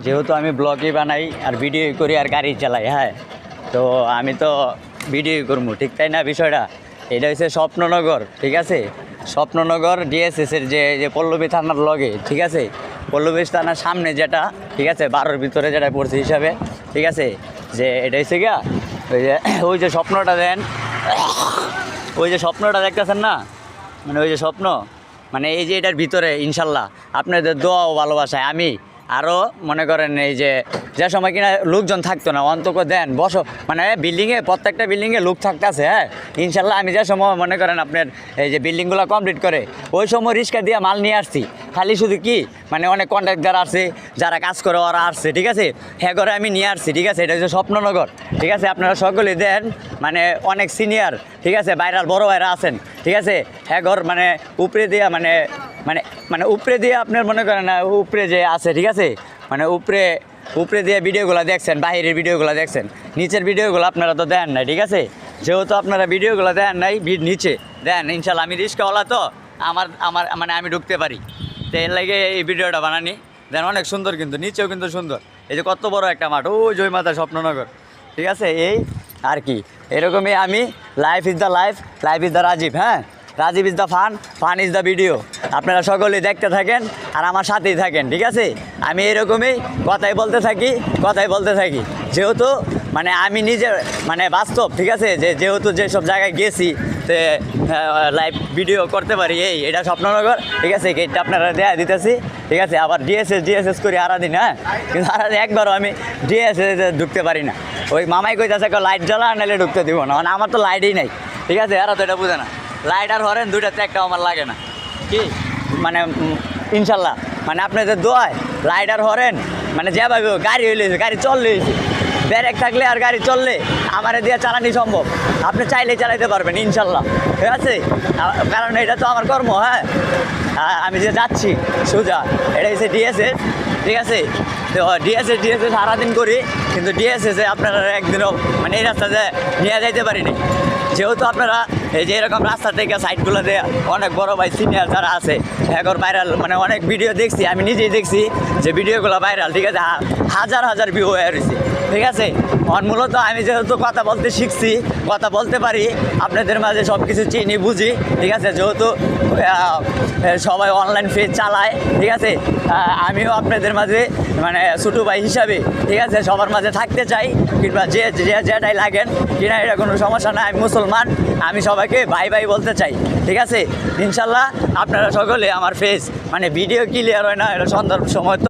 যেহেতু আমি ব্লগই বানাই আর ভিডিও করি আর গাড়ি চালাই, হ্যাঁ, তো আমি তো ভিডিও করবো, ঠিক তাই না? বিষয়টা এটা হচ্ছে স্বপ্ননগর, ঠিক আছে? স্বপ্ননগর ডিএসএসের যে পল্লবী থানার লগে, ঠিক আছে? পল্লবী থানার সামনে যেটা, ঠিক আছে, 12-র ভিতরে যেটা পড়ছে হিসাবে, ঠিক আছে? যে এটা হচ্ছে গিয়া ওই যে স্বপ্নটা দেন, ওই যে স্বপ্নটা দেখতেছেন না, মানে ওই যে স্বপ্ন, মানে এই যে এটার ভিতরে ইনশাল্লাহ আপনাদের দোয়া ও ভালোবাসায় আমি আরও মনে করেন এই যে সময় কিনা লোকজন থাকতো না অন্তত দেন বসো, মানে বিল্ডিংয়ে প্রত্যেকটা বিল্ডিংয়ে লোক থাকতেছে, হ্যাঁ, ইনশাল্লাহ আমি যে সময় মনে করেন আপনার এই যে বিল্ডিংগুলো কমপ্লিট করে ওই সময় রিক্সা দিয়ে মাল নিয়ে আসছি, খালি শুধু কি মানে অনেক কন্ট্রাক্টর আসছে যারা কাজ করে ওরা আসছে, ঠিক আছে, হ্যাঁ করে আমি নিয়ে আসছি, ঠিক আছে? এটা হচ্ছে স্বপ্ননগর, ঠিক আছে? আপনারা সকলেই দেন, মানে অনেক সিনিয়র, ঠিক আছে, ভাইরাল বড় ভাইরা আছেন, ঠিক আছে? হ্যাঁ ঘর মানে উপরে দিয়া মানে মানে মানে উপরে দিয়ে আপনার মনে করেন না উপরে যে আছে, ঠিক আছে, মানে উপরে দিয়ে ভিডিওগুলো দেখছেন, বাইরের ভিডিওগুলো দেখছেন, নিচের ভিডিওগুলো আপনারা তো দেন নাই, ঠিক আছে? যেহেতু আপনারা ভিডিওগুলো দেন নাই, নিচে দেন, ইনশাল্লাহ আমি রিস্কাওয়ালা তো আমার আমার মানে আমি ঢুকতে পারি, তো এর লাগে এই ভিডিওটা বানানি দেন। অনেক সুন্দর, কিন্তু নিচেও কিন্তু সুন্দর, এই যে কত বড় একটা মাঠ, ও জয়মাতা স্বপ্ননগর, ঠিক আছে? এই আর কি এরকমই আমি, life is the life, life is the Rajib, হ্যাঁ, Rajib is the fun, fun is the video. আপনারা সকলেই দেখতে থাকেন আর আমার সাথেই থাকেন, ঠিক আছে? আমি এরকমই কথাই বলতে থাকি, যেহেতু মানে আমি নিজে মানে বাস্তব, ঠিক আছে, যেহেতু যেসব জায়গায় গেছি তো লাইভ ভিডিও করতে পারি, এটা স্বপ্ননগর, ঠিক আছে? গেটটা আপনারা দেয়া দিতেছি, ঠিক আছে? আবার ডিএসএস করি আরাদিন, হ্যাঁ, কিন্তু আরাদিন একবারও আমি ডিএসএস ঢুকতে পারি না। ওই মামাই কইতাছে লাইট জ্বালা নাহলে ঢুকতে দিব না, মানে আমার তো লাইটই নাই, ঠিক আছে? এরা তো এটা বুঝে না, লাইট আর হরেন দুইটাতে একটাও আমার লাগে না, কি মানে ইনশাল্লাহ মানে আপনাদের দোয়ায় লাইট আর হরেন মানে যেভাবে গাড়ি হইলেছে, গাড়ি চললে হয়েছে, ব্রেক থাকলে আর গাড়ি চললে আমারে দিয়ে চালানি সম্ভব, আপনি চাইলেই চালাইতে পারবেন ইনশাল্লাহ, ঠিক আছে? কারণ এটা তো আমার কর্ম, হ্যাঁ, আমি যে যাচ্ছি সোজা, এটা হচ্ছে ডিএসএস, ঠিক আছে? তো ডিএসএস সারাদিন করি, কিন্তু ডিএসএসে আপনারা একদিনও মানে এই রাস্তাতে নিয়ে যাইতে পারিনি, যেহেতু আপনারা এই যে এরকম রাস্তা থেকে সাইডগুলো দিয়ে অনেক বড় ভাই সিনিয়র যারা আছে এখন ভাইরাল, মানে অনেক ভিডিও দেখছি, আমি নিজেই দেখছি যে ভিডিওগুলো ভাইরাল, ঠিক আছে, হাজার ভিউ হয়ে রয়েছে, ঠিক আছে? মূলত আমি যেহেতু কথা বলতে শিখছি, কথা বলতে পারি, আপনাদের মাঝে সব কিছু চিনি বুঝি, ঠিক আছে, যেহেতু সবাই অনলাইন পেজ চালায়, ঠিক আছে, আমিও আপনাদের মাঝে মানে ছোটো ভাই হিসাবে, ঠিক আছে, সবার মাঝে থাকতে চাই, কিংবা যেটাই লাগেন কিনা এটা কোনো সমস্যা না, আমি মুসলমান, আমি সবাইকে ভাই ভাই বলতে চাই, ঠিক আছে? ইনশাল্লাহ আপনারা সকলে আমার ফেস মানে ভিডিও ক্লিয়ার হয় না, এটা সন্ধ্যার সময় তো